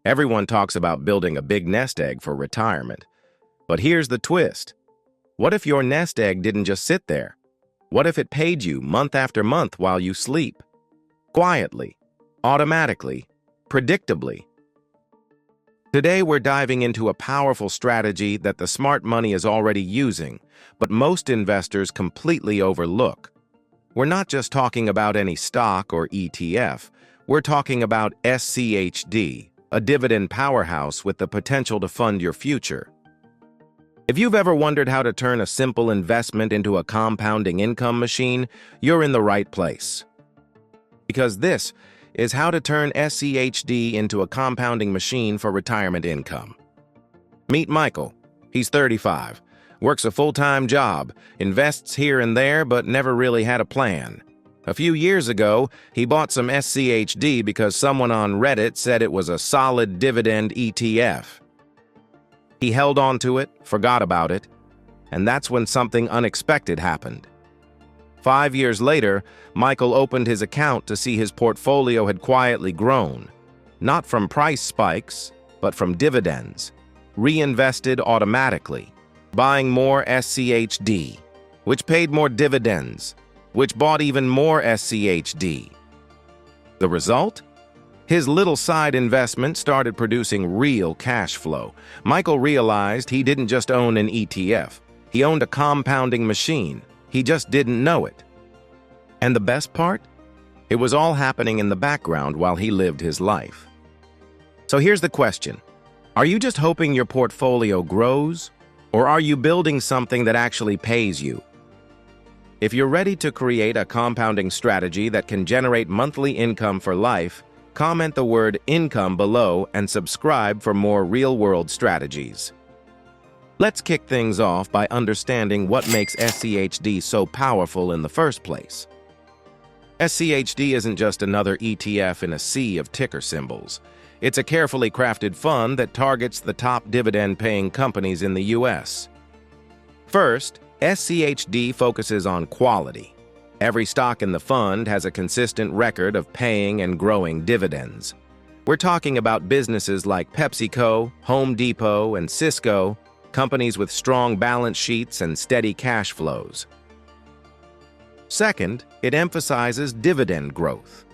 Everyone talks about building a big nest egg for retirement. But here's the twist. What if your nest egg didn't just sit there? What if it paid you month after month while you sleep? Quietly, automatically, predictably. Today we're diving into a powerful strategy that the smart money is already using, but most investors completely overlook. We're not just talking about any stock or ETF. We're talking about SCHD, a dividend powerhouse with the potential to fund your future. If you've ever wondered how to turn a simple investment into a compounding income machine, you're in the right place. Because this is how to turn SCHD into a compounding machine for retirement income. Meet Michael. He's 35, works a full-time job, invests here and there, but never really had a plan. A few years ago, he bought some SCHD because someone on Reddit said it was a solid dividend ETF. He held on to it, forgot about it, and that's when something unexpected happened. 5 years later, Michael opened his account to see his portfolio had quietly grown, not from price spikes, but from dividends, reinvested automatically, buying more SCHD, which paid more dividends, which bought even more SCHD. The result? His little side investment started producing real cash flow. Michael realized he didn't just own an ETF. He owned a compounding machine. He just didn't know it. And the best part? It was all happening in the background while he lived his life. So here's the question. Are you just hoping your portfolio grows? Or are you building something that actually pays you? If you're ready to create a compounding strategy that can generate monthly income for life, comment the word income below and subscribe for more real-world strategies. Let's kick things off by understanding what makes SCHD so powerful in the first place. SCHD isn't just another ETF in a sea of ticker symbols. It's a carefully crafted fund that targets the top dividend-paying companies in the U.S. First, SCHD focuses on quality. Every stock in the fund has a consistent record of paying and growing dividends. We're talking about businesses like PepsiCo, Home Depot, and Cisco, companies with strong balance sheets and steady cash flows. Second, it emphasizes dividend growth.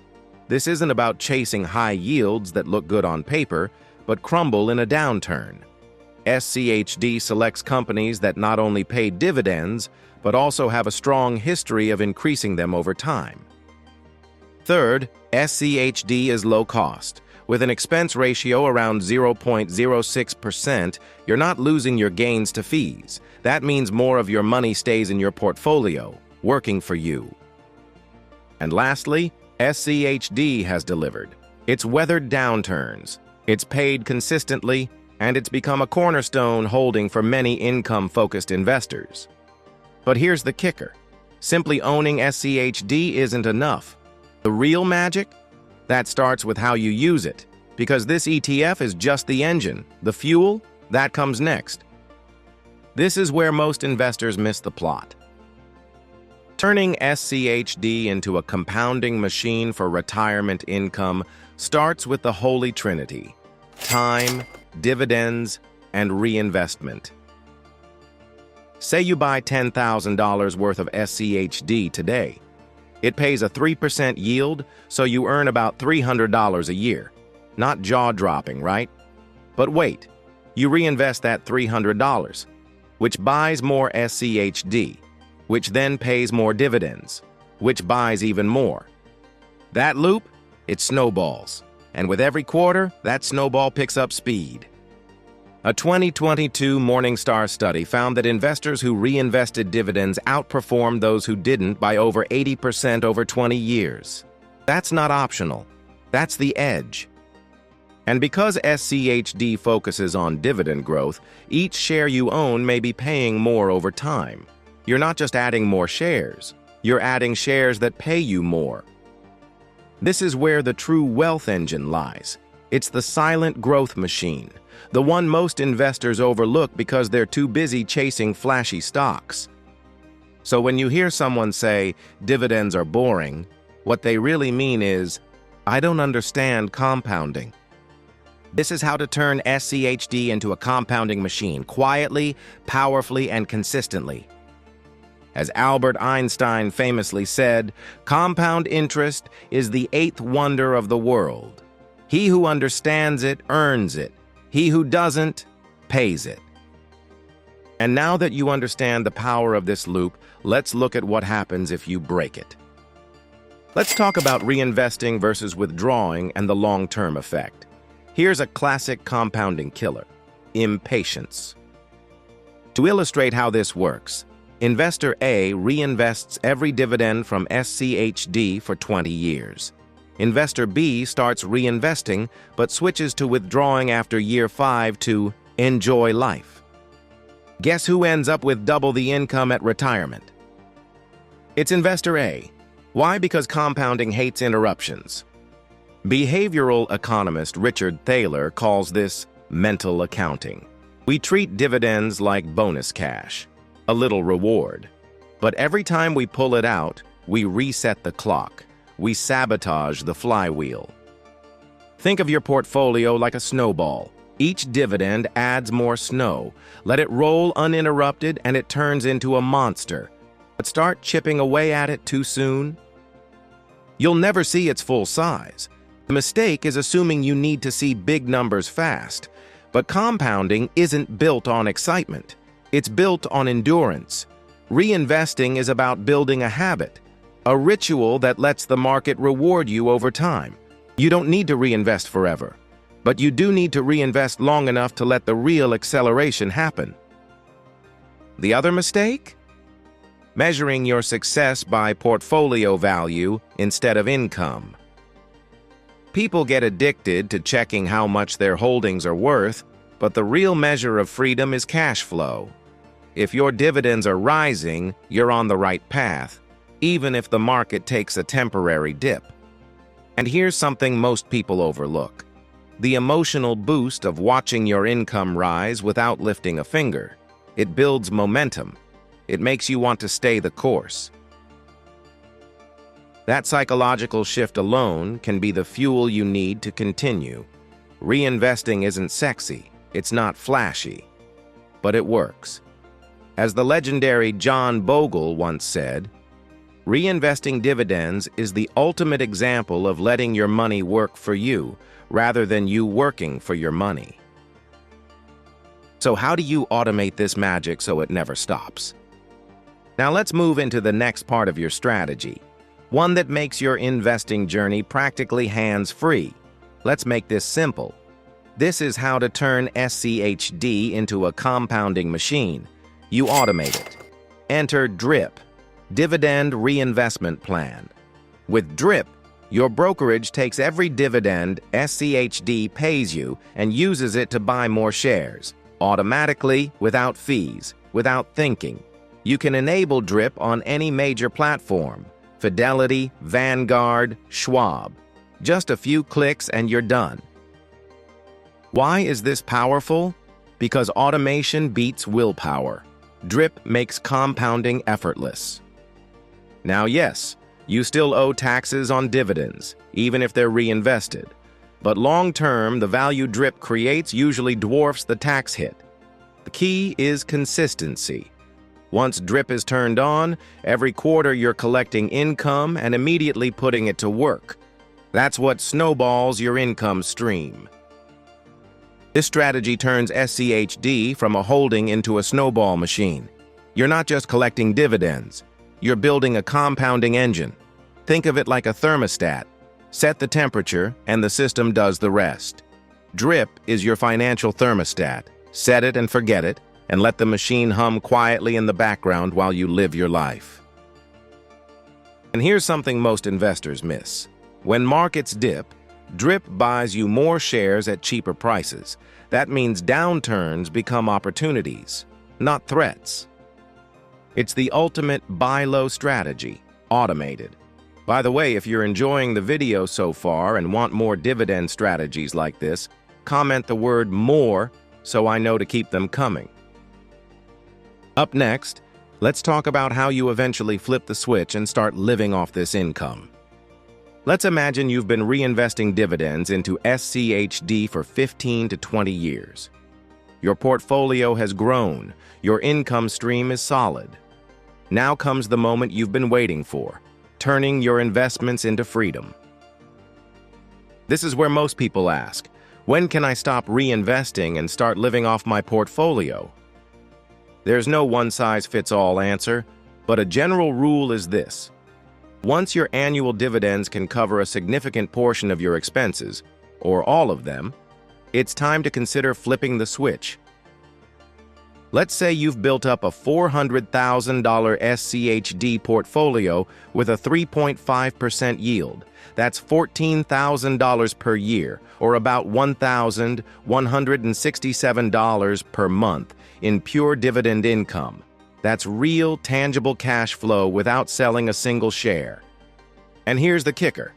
This isn't about chasing high yields that look good on paper, but crumble in a downturn. SCHD selects companies that not only pay dividends, but also have a strong history of increasing them over time. Third, SCHD is low cost. With an expense ratio around 0.06%, you're not losing your gains to fees. That means more of your money stays in your portfolio, working for you. And lastly, SCHD has delivered. It's weathered downturns, it's paid consistently, and it's become a cornerstone holding for many income-focused investors. But here's the kicker. Simply owning SCHD isn't enough. The real magic? That starts with how you use it, because this ETF is just the engine. The fuel? That comes next. This is where most investors miss the plot. Turning SCHD into a compounding machine for retirement income starts with the Holy Trinity: time, dividends, and reinvestment. Say you buy $10,000 worth of SCHD today. It pays a 3% yield, so you earn about $300 a year. Not jaw-dropping, right? But wait, you reinvest that $300, which buys more SCHD, which then pays more dividends, which buys even more. That loop, it snowballs, and with every quarter, that snowball picks up speed. A 2022 Morningstar study found that investors who reinvested dividends outperformed those who didn't by over 80% over 20 years. That's not optional. That's the edge. And because SCHD focuses on dividend growth, each share you own may be paying more over time. You're not just adding more shares, you're adding shares that pay you more. This is where the true wealth engine lies. It's the silent growth machine, the one most investors overlook because they're too busy chasing flashy stocks. So when you hear someone say, dividends are boring, what they really mean is, I don't understand compounding. This is how to turn SCHD into a compounding machine, quietly, powerfully, and consistently. As Albert Einstein famously said, compound interest is the eighth wonder of the world. He who understands it earns it. He who doesn't pays it. And now that you understand the power of this loop, let's look at what happens if you break it. Let's talk about reinvesting versus withdrawing and the long-term effect. Here's a classic compounding killer: impatience. To illustrate how this works, Investor A reinvests every dividend from SCHD for 20 years. Investor B starts reinvesting but switches to withdrawing after year 5 to enjoy life. Guess who ends up with double the income at retirement? It's Investor A. Why? Because compounding hates interruptions. Behavioral economist Richard Thaler calls this mental accounting. We treat dividends like bonus cash, a little reward. But every time we pull it out, we reset the clock. We sabotage the flywheel. Think of your portfolio like a snowball. Each dividend adds more snow. Let it roll uninterrupted and it turns into a monster. But start chipping away at it too soon, you'll never see its full size. The mistake is assuming you need to see big numbers fast. But compounding isn't built on excitement. It's built on endurance. Reinvesting is about building a habit, a ritual that lets the market reward you over time. You don't need to reinvest forever, but you do need to reinvest long enough to let the real acceleration happen. The other mistake? Measuring your success by portfolio value instead of income. People get addicted to checking how much their holdings are worth, but the real measure of freedom is cash flow. If your dividends are rising, you're on the right path, even if the market takes a temporary dip. And here's something most people overlook: the emotional boost of watching your income rise without lifting a finger. It builds momentum. It makes you want to stay the course. That psychological shift alone can be the fuel you need to continue. Reinvesting isn't sexy, it's not flashy, but it works. As the legendary John Bogle once said, reinvesting dividends is the ultimate example of letting your money work for you rather than you working for your money. So how do you automate this magic so it never stops? Now let's move into the next part of your strategy, one that makes your investing journey practically hands-free. Let's make this simple. This is how to turn SCHD into a compounding machine. You automate it. Enter DRIP, Dividend Reinvestment Plan. With DRIP, your brokerage takes every dividend SCHD pays you and uses it to buy more shares, automatically, without fees, without thinking. You can enable DRIP on any major platform: Fidelity, Vanguard, Schwab. Just a few clicks and you're done. Why is this powerful? Because automation beats willpower. DRIP makes compounding effortless. Now yes, you still owe taxes on dividends, even if they're reinvested. But long-term, the value DRIP creates usually dwarfs the tax hit. The key is consistency. Once DRIP is turned on, every quarter you're collecting income and immediately putting it to work. That's what snowballs your income stream. This strategy turns SCHD from a holding into a snowball machine. You're not just collecting dividends. You're building a compounding engine. Think of it like a thermostat. Set the temperature, and the system does the rest. DRIP is your financial thermostat. Set it and forget it, and let the machine hum quietly in the background while you live your life. And here's something most investors miss. When markets dip, DRIP buys you more shares at cheaper prices. That means downturns become opportunities, not threats. It's the ultimate buy low strategy, automated. By the way, if you're enjoying the video so far and want more dividend strategies like this, comment the word "more" so I know to keep them coming. Up next, let's talk about how you eventually flip the switch and start living off this income. Let's imagine you've been reinvesting dividends into SCHD for 15 to 20 years. Your portfolio has grown, your income stream is solid. Now comes the moment you've been waiting for, turning your investments into freedom. This is where most people ask, when can I stop reinvesting and start living off my portfolio? There's no one-size-fits-all answer, but a general rule is this. Once your annual dividends can cover a significant portion of your expenses, or all of them, it's time to consider flipping the switch. Let's say you've built up a $400,000 SCHD portfolio with a 3.5% yield. That's $14,000 per year, or about $1,167 per month in pure dividend income. That's real, tangible cash flow without selling a single share. And here's the kicker.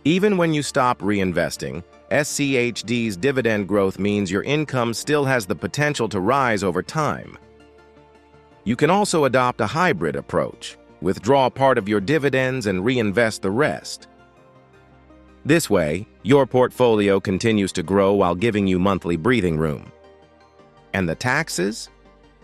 Even when you stop reinvesting, SCHD's dividend growth means your income still has the potential to rise over time. You can also adopt a hybrid approach, withdraw part of your dividends and reinvest the rest. This way, your portfolio continues to grow while giving you monthly breathing room. And the taxes?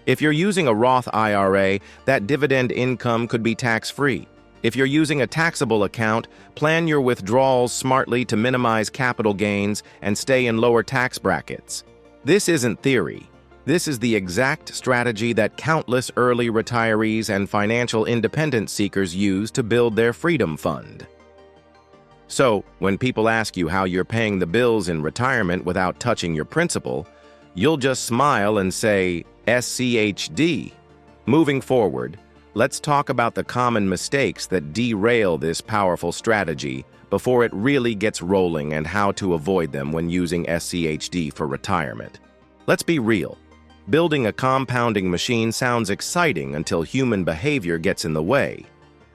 If you're using a Roth IRA, that dividend income could be tax-free. If you're using a taxable account, plan your withdrawals smartly to minimize capital gains and stay in lower tax brackets. This isn't theory. This is the exact strategy that countless early retirees and financial independence seekers use to build their freedom fund. So, when people ask you how you're paying the bills in retirement without touching your principal, you'll just smile and say, SCHD. Moving forward, let's talk about the common mistakes that derail this powerful strategy before it really gets rolling and how to avoid them when using SCHD for retirement. Let's be real. Building a compounding machine sounds exciting until human behavior gets in the way.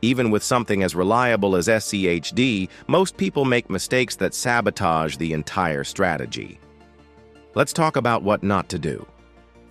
Even with something as reliable as SCHD, most people make mistakes that sabotage the entire strategy. Let's talk about what not to do.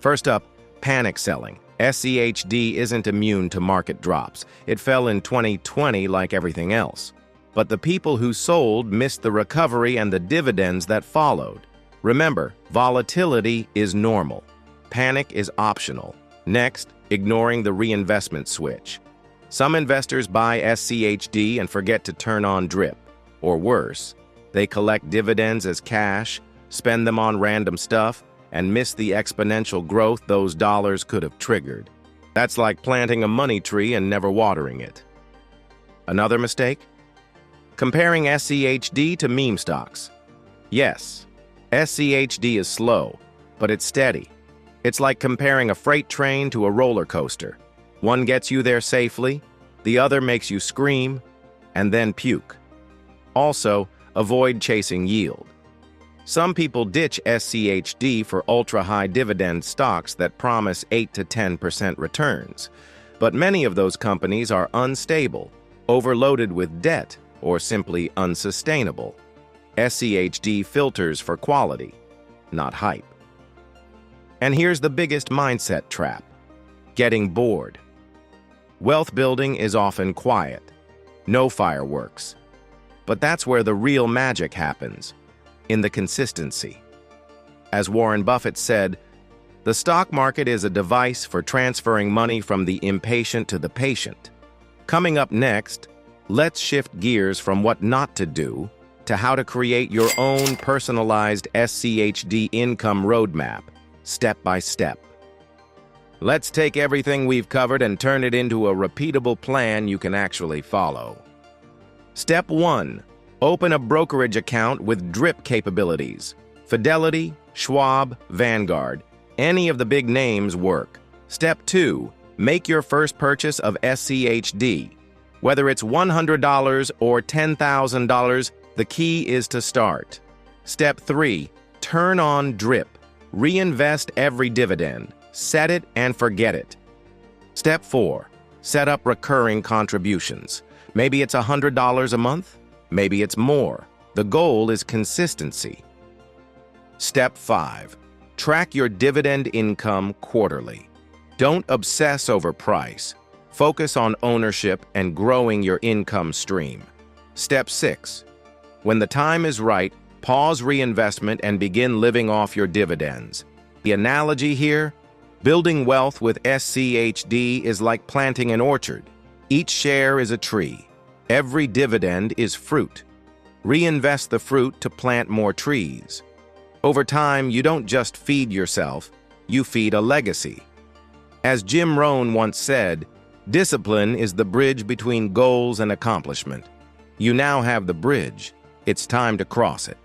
First up, panic selling. SCHD isn't immune to market drops. It fell in 2020 like everything else. But the people who sold missed the recovery and the dividends that followed. Remember, volatility is normal. Panic is optional. Next, ignoring the reinvestment switch. Some investors buy SCHD and forget to turn on DRIP. Or worse, they collect dividends as cash, spend them on random stuff, and miss the exponential growth those dollars could have triggered. That's like planting a money tree and never watering it. Another mistake? Comparing SCHD to meme stocks. Yes, SCHD is slow, but it's steady. It's like comparing a freight train to a roller coaster. One gets you there safely, the other makes you scream, and then puke. Also, avoid chasing yield. Some people ditch SCHD for ultra-high dividend stocks that promise 8 to 10% returns. But many of those companies are unstable, overloaded with debt, or simply unsustainable. SCHD filters for quality, not hype. And here's the biggest mindset trap: getting bored. Wealth building is often quiet, no fireworks. But that's where the real magic happens. In the consistency. As Warren Buffett said, the stock market is a device for transferring money from the impatient to the patient. Coming up next, let's shift gears from what not to do to how to create your own personalized SCHD income roadmap, step by step. Let's take everything we've covered and turn it into a repeatable plan you can actually follow. Step 1. Open a brokerage account with DRIP capabilities. Fidelity, Schwab, Vanguard. Any of the big names work. Step 2. Make your first purchase of SCHD. Whether it's $100 or $10,000, the key is to start. Step 3. Turn on DRIP. Reinvest every dividend. Set it and forget it. Step 4. Set up recurring contributions. Maybe it's $100 a month. Maybe it's more. The goal is consistency. Step 5. Track your dividend income quarterly. Don't obsess over price. Focus on ownership and growing your income stream. Step 6. When the time is right, pause reinvestment and begin living off your dividends. The analogy here? Building wealth with SCHD is like planting an orchard. Each share is a tree. Every dividend is fruit. Reinvest the fruit to plant more trees. Over time, you don't just feed yourself, you feed a legacy. As Jim Rohn once said, discipline is the bridge between goals and accomplishment. You now have the bridge. It's time to cross it.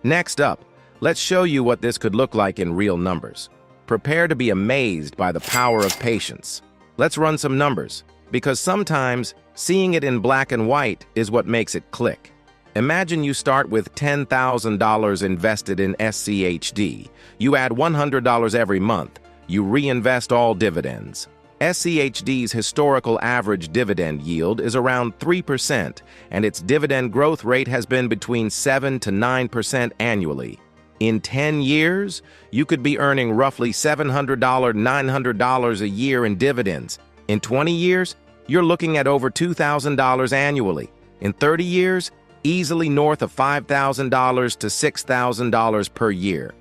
Next up, let's show you what this could look like in real numbers. Prepare to be amazed by the power of patience. Let's run some numbers, because sometimes seeing it in black and white is what makes it click. Imagine you start with $10,000 invested in SCHD. You add $100 every month. You reinvest all dividends. SCHD's historical average dividend yield is around 3%, and its dividend growth rate has been between 7 to 9% annually. In 10 years, you could be earning roughly $700, $900 a year in dividends. In 20 years, you're looking at over $2,000 annually. In 30 years, easily north of $5,000 to $6,000 per year.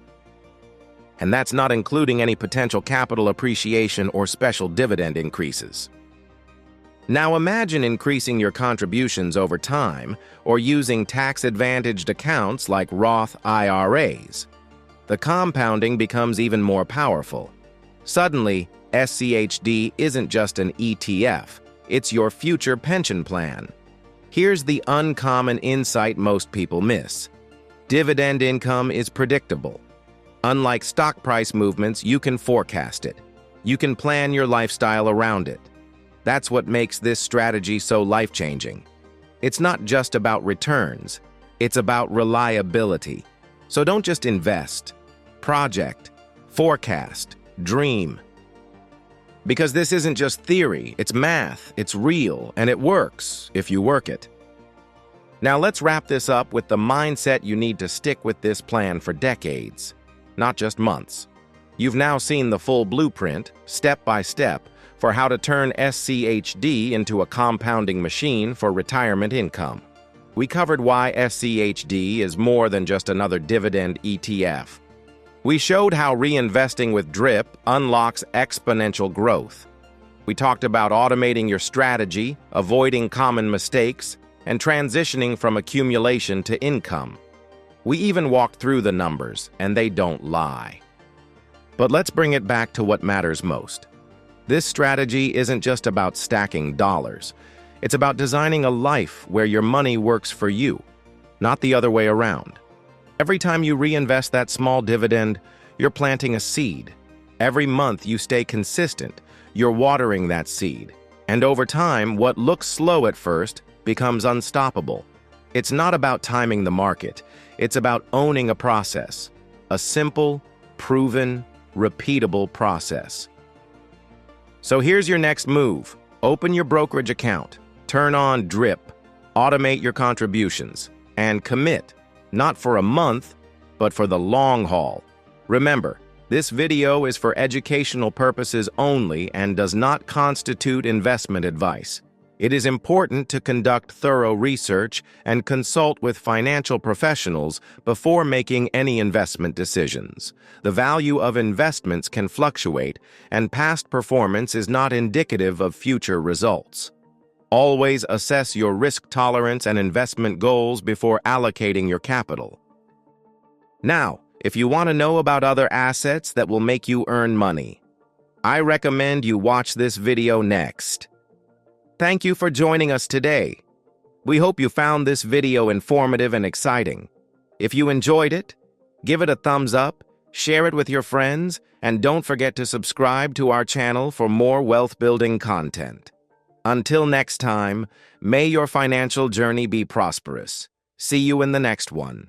And that's not including any potential capital appreciation or special dividend increases. Now imagine increasing your contributions over time or using tax-advantaged accounts like Roth IRAs. The compounding becomes even more powerful. Suddenly, SCHD isn't just an ETF, it's your future pension plan. Here's the uncommon insight most people miss. Dividend income is predictable. Unlike stock price movements, you can forecast it. You can plan your lifestyle around it. That's what makes this strategy so life-changing. It's not just about returns, it's about reliability. So don't just invest, project, forecast, dream. Because this isn't just theory, it's math, it's real, and it works if you work it. Now let's wrap this up with the mindset you need to stick with this plan for decades, not just months. You've now seen the full blueprint, step by step, for how to turn SCHD into a compounding machine for retirement income. We covered why SCHD is more than just another dividend ETF. We showed how reinvesting with DRIP unlocks exponential growth. We talked about automating your strategy, avoiding common mistakes, and transitioning from accumulation to income. We even walked through the numbers, and they don't lie. But let's bring it back to what matters most. This strategy isn't just about stacking dollars. It's about designing a life where your money works for you, not the other way around. Every time you reinvest that small dividend, you're planting a seed. Every month you stay consistent, you're watering that seed. And over time, what looks slow at first becomes unstoppable. It's not about timing the market. It's about owning a process. A simple, proven, repeatable process. So here's your next move. Open your brokerage account. Turn on DRIP. Automate your contributions. And commit. Not for a month, but for the long haul. Remember, this video is for educational purposes only and does not constitute investment advice. It is important to conduct thorough research and consult with financial professionals before making any investment decisions. The value of investments can fluctuate, and past performance is not indicative of future results. Always assess your risk tolerance and investment goals before allocating your capital. Now, if you want to know about other assets that will make you earn money, I recommend you watch this video next. Thank you for joining us today. We hope you found this video informative and exciting. If you enjoyed it, give it a thumbs up, share it with your friends, and don't forget to subscribe to our channel for more wealth-building content. Until next time, may your financial journey be prosperous. See you in the next one.